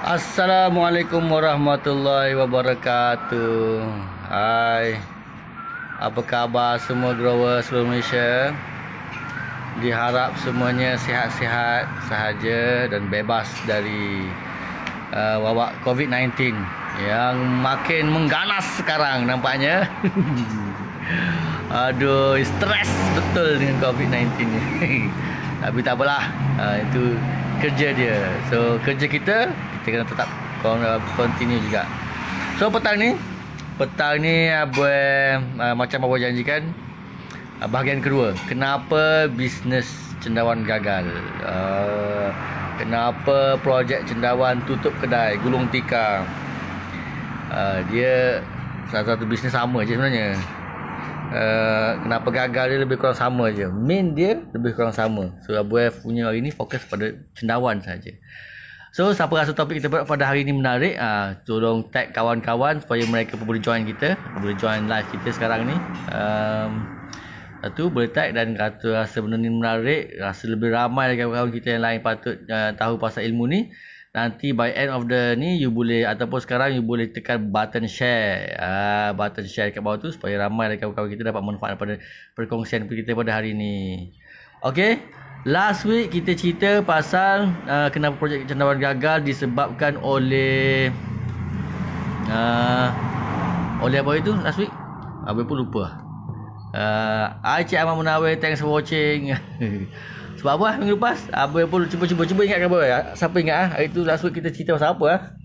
Assalamualaikum warahmatullahi wabarakatuh. Hai, apa khabar semua growers seluruh Malaysia? Diharap semuanya sihat-sihat sahaja dan bebas dari wabak COVID-19 yang makin mengganas sekarang nampaknya. Aduh, stres betul dengan COVID-19 ni. Tapi tak apalah, itu kerja dia. So kerja kita kena tetap continue juga. So petang ni macam abang janjikan, bahagian kedua, kenapa bisnes cendawan gagal, kenapa projek cendawan tutup kedai, gulung tikar. Dia salah satu bisnes sama je sebenarnya. Kenapa gagal dia lebih kurang sama je. Main dia lebih kurang sama. So Abu F punya hari ni fokus pada cendawan saja. So siapa rasa topik kita pada hari ni menarik, tolong tag kawan-kawan supaya mereka pun boleh join kita, boleh join live kita sekarang ni. Satu boleh tag, dan kata rasa benda ni menarik, rasa lebih ramai lagi kawan-kawan kita yang lain patut tahu pasal ilmu ni. Nanti by end of the ni you boleh, ataupun sekarang you boleh tekan button share. Button share kat bawah tu supaya ramai lagi kawan-kawan kita dapat manfaat pada perkongsian kita pada hari ni. Okay, last week kita cerita pasal kenapa projek cendawan gagal disebabkan oleh apa itu last week? Abang pun lupa. Cik Ahmad Munawir, thanks for watching. Sebab apa minggu lepas? Abang pun cuba ingat ke apa? Siapa ingat hari tu last week kita cerita pasal apa?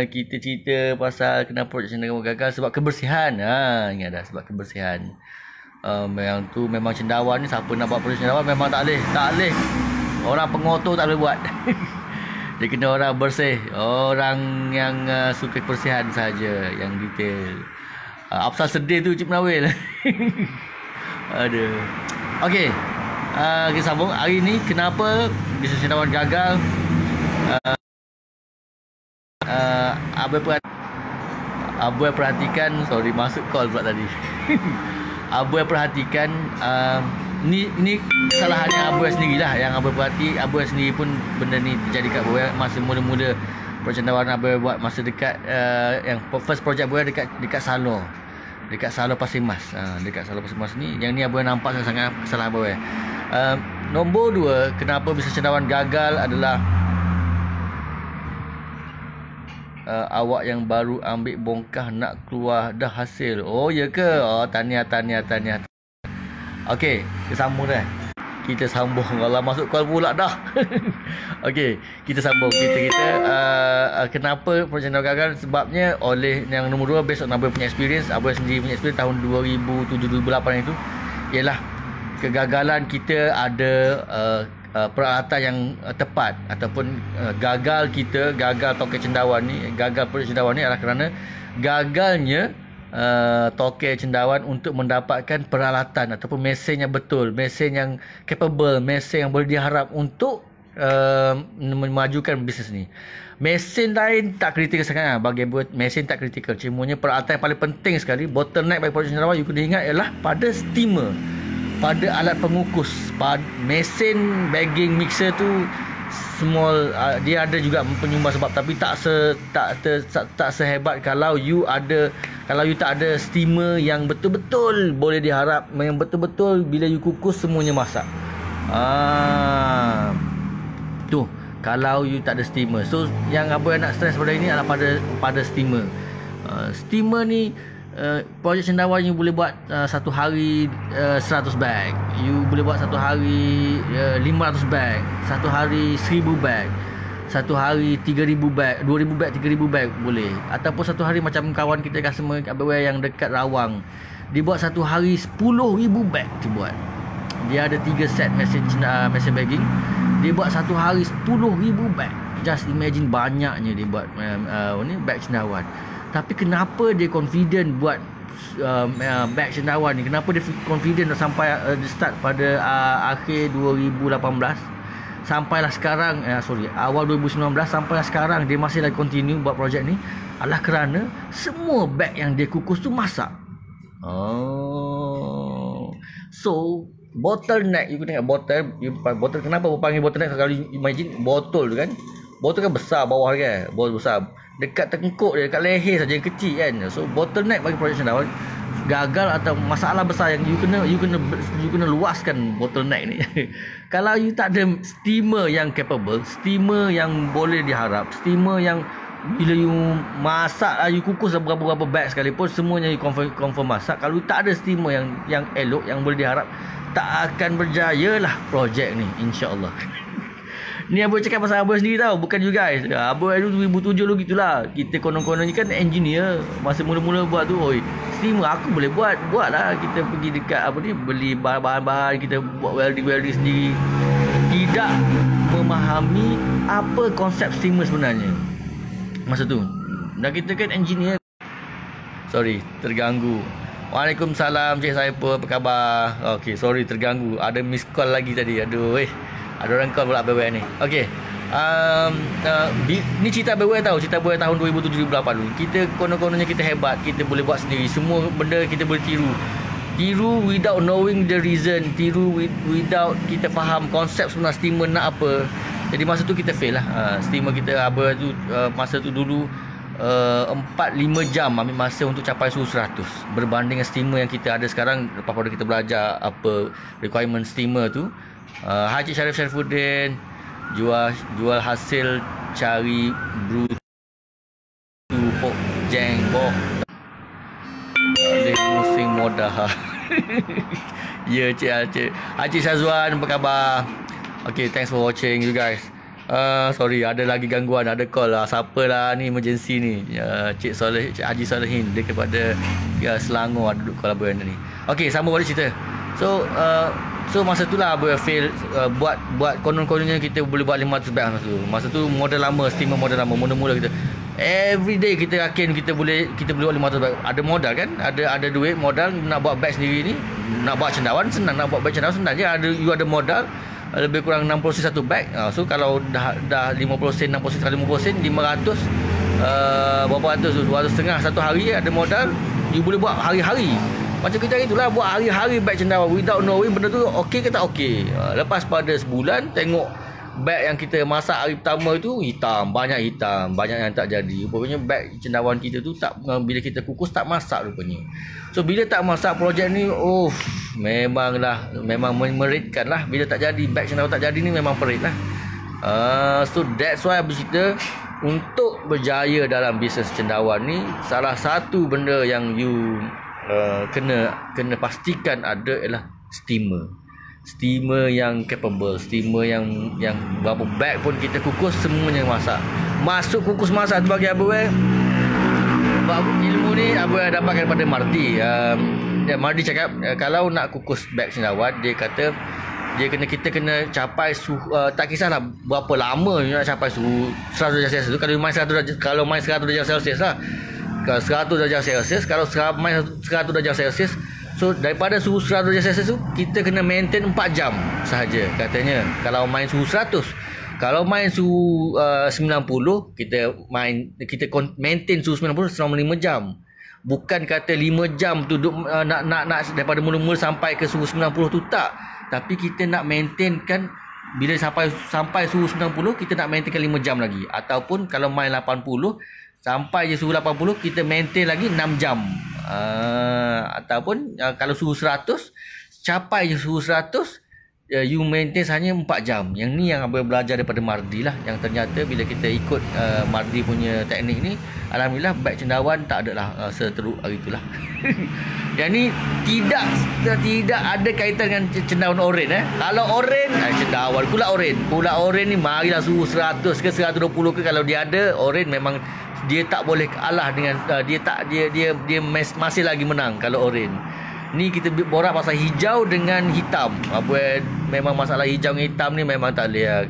Kita cerita pasal kenapa projek cendawan gagal sebab kebersihan. Ingat dah, sebab kebersihan. Memang cendawan ni, siapa nak buat projek cendawan memang tak boleh. Orang pengotor tak boleh buat. Dia kena orang bersih, orang yang suka kebersihan saja, yang detail. Apasal sedih tu Cik Munawir. Aduh. Okey. Kita sambung hari ni, kenapa bisnes cendawan gagal. Abang perhatikan, sorry masuk call pula tadi. Abang perhatikan, ni kesalahannya Abang sendirilah yang Abang perhati. Abang sendiri pun benda ni terjadi kat Abang masa muda-muda. Projek cendawan Abang buat masa dekat yang first projek Abang dekat Salo. Dekat Salo Pasir Mas. Dekat Salo Pasir Mas ni, yang ni Abang nampak sangat kesalahan Abang. Nombor 2, kenapa bisnes cendawan gagal adalah awak yang baru ambil bongkah nak keluar dah hasil. Oh ya ke? Tahniah. Okey, kita sambung. Kalau masuk call pula dah. Okey, kita sambung. Kenapa projek cendawan gagal? Sebabnya oleh yang nombor 2, based on Abang punya experience. Abang sendiri punya experience tahun 2007-2008 itu ialah kegagalan kita ada peralatan yang tepat, ataupun gagal toke cendawan ni, gagal projek cendawan ni adalah kerana gagalnya toke cendawan untuk mendapatkan peralatan ataupun mesin yang betul, mesin yang capable, mesin yang boleh diharap untuk memajukan bisnes ni. Mesin lain tak kritikal sangat bagi buat mesin tak kritikal. Cumanya peralatan yang paling penting sekali, bottleneck bagi projek cendawan you kena ingat ialah pada steamer, pada alat pengukus, pada mesin bagging mixer tu small, dia ada juga penyumbang sebab, tapi tak sehebat kalau you tak ada steamer yang betul-betul boleh diharap, yang betul-betul bila you kukus semuanya masak. Tu kalau you tak ada steamer. So yang Abang nak stress pada ini adalah pada steamer. Steamer ni, projek cendawan you boleh buat satu hari 100 bag, you boleh buat satu hari 500 bag, satu hari 1000 bag, satu hari 3000 bag, 2000 bag, 3000 bag boleh. Ataupun satu hari macam kawan kita customer Abang yang dekat Rawang, dia buat satu hari 10,000 bag dia buat. Dia ada 3 set mesin bagging, dia buat satu hari 10,000 bag. Just imagine banyaknya dia buat bag cendawan. Tapi kenapa dia confident buat bag cendawan ni? Kenapa dia confident sampai start pada akhir 2018 sampailah sekarang, awal 2019 sampailah sekarang dia masih lagi continue buat projek ni? Adalah kerana semua bag yang dia kukus tu masak. So bottleneck, you kena ingat botol, kenapa panggil bottleneck? Kalau imagine botol tu kan, botol kan besar bawah kan, botol besar dekat tengkuk dia, dekat leher saja yang kecil kan. So bottleneck bagi projek cendawan gagal atau masalah besar yang you kena luaskan bottleneck ni. Kalau you tak ada steamer yang capable, steamer yang boleh diharap, steamer yang bila you masak you kukus berapa-berapa batch sekalipun semuanya you confirm masak. Kalau you tak ada steamer yang elok yang boleh diharap, tak akan berjaya lah projek ni, insya-Allah. Ni Abang cakap pasal Abang sendiri tau, bukan you guys. Abang dulu 2007 dulu gitulah. Kita konon-konon ni kan engineer. Masa mula-mula buat tu, oi, steamer aku boleh buat lah. Kita pergi dekat apa ni, beli bahan-bahan, kita buat welding sendiri. Tidak memahami apa konsep steamer sebenarnya masa tu. Dan kita kan engineer. Sorry, terganggu. Waalaikumsalam Cik Saipul, apa khabar? Okey, sorry terganggu. Ada miss call lagi tadi. Aduh, ada orang call pula BWN ni. Okey. Ni cerita BWN tahu, cerita BWN tahun 2007-2008 dulu. Kita konon-kononnya kita hebat, kita boleh buat sendiri. Semua benda kita boleh tiru. Tiru without knowing the reason, tiru without kita faham konsep sebenar steamer nak apa. Jadi masa tu kita fail lah. Steamer kita apa tu masa tu dulu 4-5 jam ambil masa untuk capai suhu 100 berbanding dengan steamer yang kita ada sekarang. Lepas pada kita belajar apa requirement steamer tu. Haji Syarif Syarifuddin jual hasil cari brew tu pok jeng boh boleh pusing modah. Ya Cik Haji Syazwan, apa khabar? Okay, thanks for watching you guys. Sorry, ada lagi gangguan, ada call lah. Siapa lah ni emergency ni? Cik Haji Solehin daripada Selangor ada duduk call Abang ni. Okay, sambung balik cerita. So masa tu lah Abang fail buat konon-kononnya kita boleh buat 500 bag masa tu. Masa tu model lama, steamer model lama. Mula-mula kita every day kita yakin kita boleh buat 500 bag. Ada modal kan? Ada duit modal nak buat bag sendiri ni. Nak buat cendawan senang, nak buat bag cendawan senang je. You ada modal lebih kurang 60 sen satu bag. So kalau dah 50 sen, 60 sen kali 50 sen 500 berapa ratus tu, 200.5 satu hari ada modal. You boleh buat hari-hari. Macam kita itulah, buat hari-hari bag cendawan without knowing benda tu okey ke tak okey. Lepas pada sebulan tengok bag yang kita masak hari pertama itu banyak yang tak jadi. Rupanya bag cendawan kita tu tak, bila kita kukus tak masak rupanya. So bila tak masak projek ni, memang memeritkan lah. Bila tak jadi, bag cendawan tak jadi ni memang perit lah. So that's why habis cerita, untuk berjaya dalam bisnes cendawan ni, salah satu benda yang you kena pastikan ada ialah steamer yang capable, steamer yang berapa bag pun kita kukus semuanya masak. Masuk kukus masak tu bagi Abang ilmu ni Abang dapatkan daripada Mardi. Mardi cakap kalau nak kukus bag cendawan, dia kata kita kena capai suhu, tak kisahlah berapa lama nak capai suhu 100 darjah Celsius tu. Kalau main 100 darjah Celsius lah, 100 darjah Celsius, kalau main 100 darjah Celsius. So daripada suhu 100 darjah Celsius tu kita kena maintain 4 jam sahaja katanya. Kalau main suhu 100, kalau main suhu 90, kita maintain suhu 90 selama 5 jam. Bukan kata 5 jam tu duduk nak daripada mula-mula sampai ke suhu 90 tu, tak. Tapi kita nak maintain kan, bila sampai suhu 90 kita nak maintainkan 5 jam lagi. Ataupun kalau main 80 sampai je suhu 80 kita maintain lagi 6 jam. Ataupun kalau suhu 100 capai je suhu 100, you maintain hanya 4 jam. Yang ni yang Abang belajar daripada Mardi lah. Yang ternyata bila kita ikut Mardi punya teknik ni, alhamdulillah bag cendawan tak ada lah seteruk hari itulah. Yang ni tidak ada kaitan dengan cendawan oren. Kalau oren, cendawan Kula oren ni marilah suhu 100 ke 120 ke, kalau dia ada oren memang dia tak boleh kalah dengan dia masih lagi menang kalau oren. Ni kita borak pasal hijau dengan hitam. Memang masalah hijau dengan hitam ni memang tak boleh lah.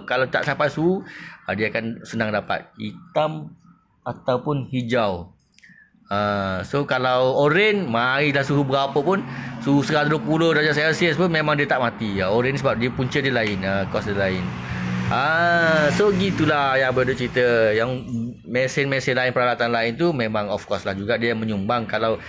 Kalau tak sampai suhu, dia akan senang dapat hitam ataupun hijau. So kalau oren, marilah suhu berapa pun, suhu 120 darjah Celsius pun memang dia tak mati. Oren sebab dia punca dia lain, kos dia lain. So gitulah yang berada cerita. Yang mesin-mesin lain, peralatan lain tu memang of course lah juga dia menyumbang. Kalau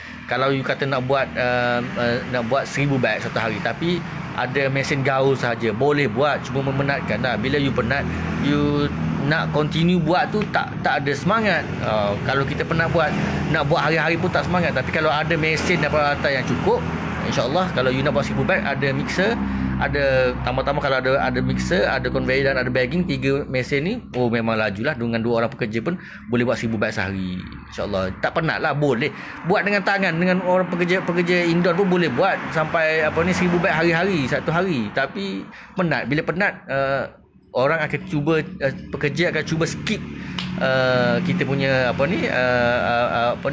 you kata nak buat 1000 bag satu hari, tapi ada mesin gaul saja, boleh buat, cuma memenatkan lah. Bila you penat, you nak continue buat tu tak ada semangat. Kalau kita penat buat, nak buat hari-hari pun tak semangat. Tapi kalau ada mesin dan peralatan yang cukup, InsyaAllah kalau you nak buat 1000 bag, ada mixer, ada tambah-tambah kalau ada mixer, ada conveyor dan ada bagging, 3 mesin ni, oh memang lajulah. Dengan 2 orang pekerja pun boleh buat 1000 bag sehari. InsyaAllah tak penat lah, boleh buat dengan tangan. Dengan orang pekerja indoor pun boleh buat sampai 1000 bag hari-hari, satu hari. Tapi penat, bila penat orang akan cuba, pekerja akan cuba skip kita punya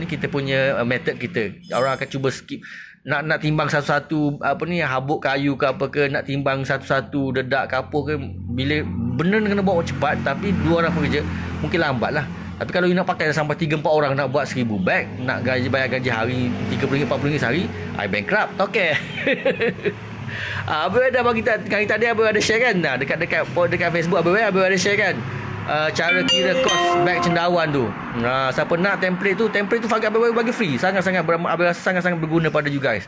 kita punya method kita. Orang akan cuba skip, nak timbang satu-satu habuk kayu ke apa ke, nak timbang satu-satu dedak kapur ke. Bila benda kena buat cepat, tapi 2 orang pekerja mungkin lambat lah. Tapi kalau you nak pakai sampai 3-4 orang nak buat 1000 bag, nak bayar gaji hari RM30-40 sehari, I bankrupt. Okay. Abang ada bagi kali tadi, abang ada share kan, dekat Facebook abang ada share kan, cara kira kos bag cendawan tu. Siapa nak template tu abang bagi free. Sangat-sangat abang rasa sangat-sangat berguna pada you guys.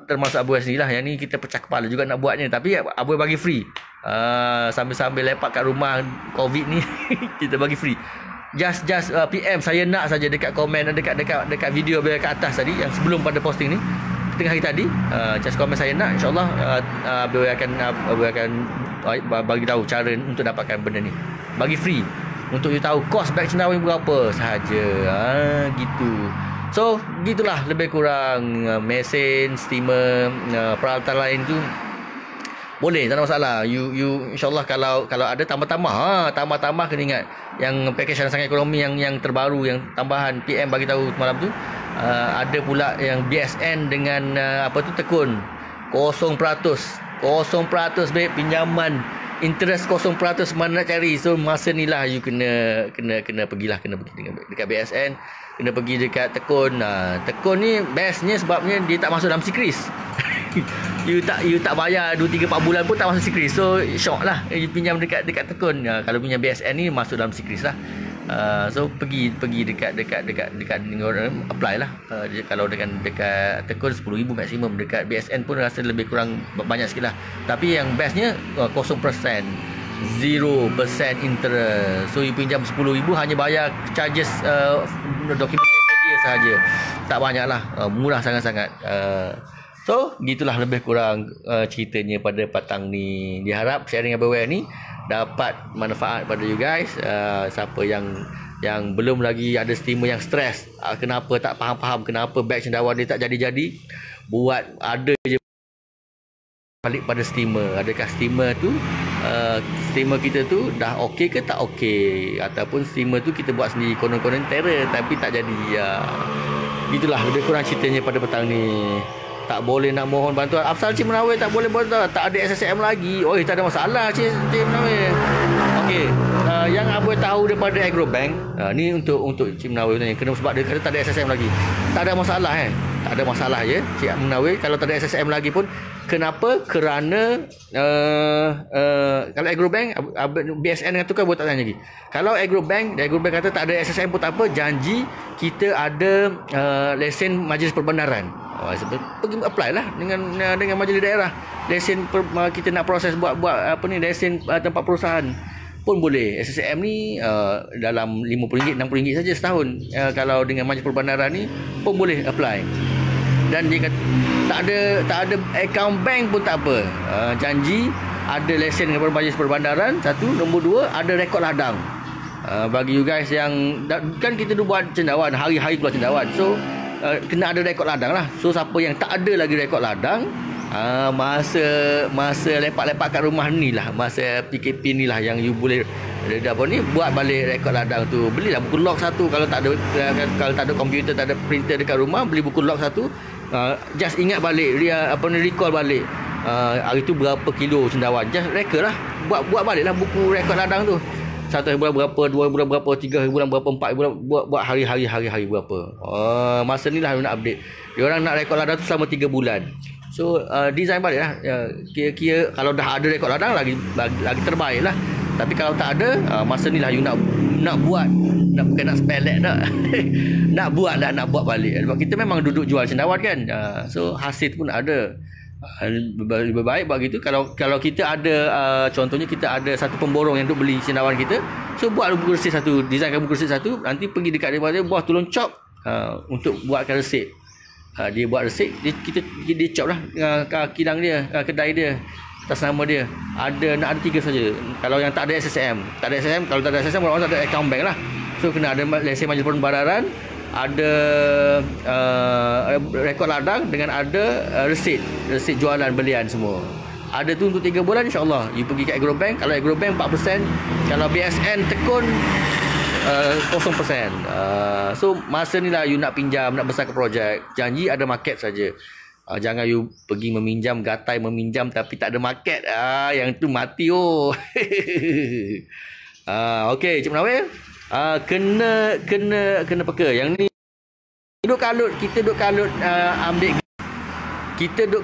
Termasuk abang sendiri lah. Yang ni kita pecah kepala juga nak buatnya, tapi abang bagi free. Sambil lepak kat rumah COVID ni kita bagi free. Just PM saya nak saja dekat komen dan dekat video abang kat atas tadi, yang sebelum pada posting ni tengah hari tadi, just komen saya nak, InsyaAllah abang akan bagi tahu cara untuk dapatkan benda ni bagi free, untuk you tahu kos bag cendawan berapa sahaja. Gitu. So gitulah lebih kurang mesin, steamer, peralatan lain tu boleh, tak ada masalah. You InsyaAllah kalau ada tambah kena ingat yang package yang sangat ekonomi, yang terbaru, yang tambahan PM bagi tahu malam tu. Ada pula yang BSN dengan tekun 0% babe, pinjaman interest 0%, mana nak cari. So masa ni lah you kena pergi dekat BSN, kena pergi dekat tekun. Tekun ni bestnya sebabnya dia tak masuk dalam sikris. You tak bayar 2-3-4 bulan pun tak masuk sikris. So syok lah you pinjam dekat tekun. Kalau pinjam BSN ni masuk dalam sikris lah. So pergi dekat apply lah. Kalau dekat tekun 10,000 maksimum, dekat BSN pun rasa lebih kurang banyak sikit lah. Tapi yang bestnya 0%, 0% interest. So you pinjam 10,000 hanya bayar charges documentation dia sahaja, tak banyak lah, murah sangat-sangat. So gitulah lebih kurang ceritanya pada petang ni. Diharap sharing Abang ni dapat manfaat pada you guys. Siapa yang belum lagi ada steamer yang stres, kenapa tak faham kenapa bag cendawan dia tak jadi-jadi, buat ada je balik pada steamer. Adakah steamer tu steamer kita tu dah okey ke tak okey, ataupun steamer tu kita buat sendiri konon-konon terror tapi tak jadi. Itulah lebih kurang ceritanya pada petang ni. Tak boleh nak mohon bantuan. Afsal Cik Menawir tak boleh bantuan, tak ada SSM lagi. Oh, tak ada masalah Cik Menawir. Okey, yang abang tahu daripada Agrobank, ni untuk Cik Menawir tanya, kena sebab dia kata tak ada SSM lagi. Tak ada masalah tak ada masalah je Cik Menawir. Kalau tak ada SSM lagi pun, kenapa? Kerana kalau Agrobank, BSN dengan tukar buat tak tanya lagi. Kalau Agrobank kata tak ada SSM pun tak apa, janji kita ada lesen majlis perbandaran. Pergi apply lah dengan majlis daerah. Lesen kita nak proses buat lesen tempat perusahaan pun boleh. SSM ni dalam RM50, RM60 saja setahun. Kalau dengan majlis perbandaran ni pun boleh apply. Dan dia kata tak ada account bank pun tak apa. Janji ada lesen dengan majlis perbandaran, satu. Nombor 2, ada rekod ladang. Bagi you guys yang kan kita dulu buat cendawan, hari-hari keluar cendawan. So kena ada rekod ladang lah. So siapa yang tak ada lagi rekod ladang, masa lepak-lepak kat rumah ni lah, masa PKP ni lah yang you boleh buat balik rekod ladang tu. Belilah buku log satu. Kalau tak ada komputer, tak ada printer dekat rumah, beli buku log satu. Just ingat balik, recall balik hari tu berapa kilo cendawan. Just record lah, buat balik lah buku rekod ladang tu. 1 bulan berapa, 2 bulan berapa, 3 bulan berapa, 4 bulan, buat hari-hari berapa. Masa ni lah nak update. Diorang nak rekod ladang tu selama 3 bulan. So design balik lah. Kira-kira kalau dah ada rekod ladang lagi terbaik lah. Tapi kalau tak ada, masa ni lah you nak buat, bukan nak spelek tak. nak buat balik. Sebab kita memang duduk jual cendawan kan. So hasil pun ada. Lebih baik buat gitu. Kalau kita ada contohnya kita ada satu pemborong yang duk beli cendawan kita, so buat buku resip satu, designkan buku resip satu, nanti pergi dekat daripada buah tolong chop untuk buatkan resip. Dia buat resip, dia chop lah kilang dia, kedai dia, atas nama dia. Ada 3 saja. Kalau yang tak ada SSM, kalau tak ada SSM orang tak ada account bank lah. So kena ada lesen majlis pembayaran, ada rekod ladang dengan ada resit jualan belian semua. Ada tu untuk 3 bulan, insyaAllah you pergi ke Agrobank. Kalau Agrobank 4%, kalau BSN tekun 0%. So masa ni lah you nak pinjam, nak besarkan projek, janji ada market saja. Jangan you pergi meminjam, gatai meminjam tapi tak ada market. Yang tu mati oh. Okey, Cik Munawir. Kena peka. Yang ni duk kalut, kita duk kalut ambil, kita duk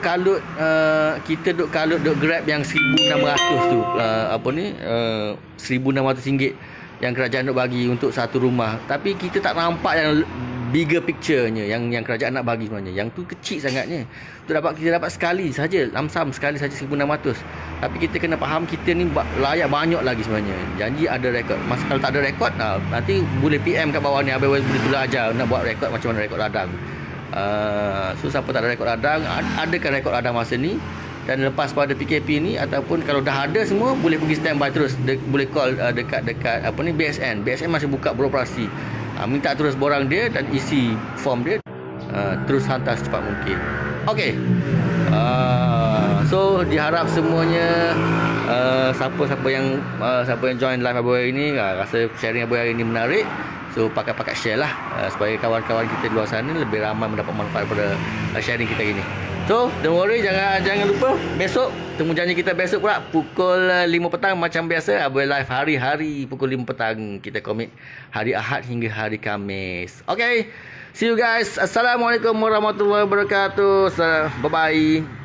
kalut duk grab yang 1,600 tu, RM1,600 yang kerajaan nak bagi untuk satu rumah. Tapi kita tak nampak yang bigger picture-nya yang kerajaan nak bagi sebenarnya. Yang tu kecil sangatnya. Kita dapat sekali saja, lamsam sekali saja 1,600. Tapi kita kena faham kita ni layak banyak lagi sebenarnya. Janji ada rekod. Kalau tak ada rekod, nanti boleh PM kat bawah ni, boleh belajar nak buat rekod macam mana rekod ladang. So siapa tak ada rekod ladang, adakan rekod ladang masa ni. Dan lepas pada PKP ni, ataupun kalau dah ada semua, boleh pergi standby terus. Boleh call dekat BSN. BSN masih buka beroperasi. Minta terus borang dia dan isi form dia, terus hantar secepat mungkin. Okey. So diharap semuanya siapa yang join live Abu hari ni rasa sharing Abu hari ni menarik. So pakai share lah supaya kawan-kawan kita di luar sana lebih ramai mendapat manfaat pada sharing kita ini. So don't worry, jangan lupa besok temu janji kita besok pula pukul 5 petang macam biasa. Abu live hari-hari pukul 5 petang. Kita komit hari Ahad hingga hari Khamis. Okay, see you guys. Assalamualaikum warahmatullahi wabarakatuh. Bye bye.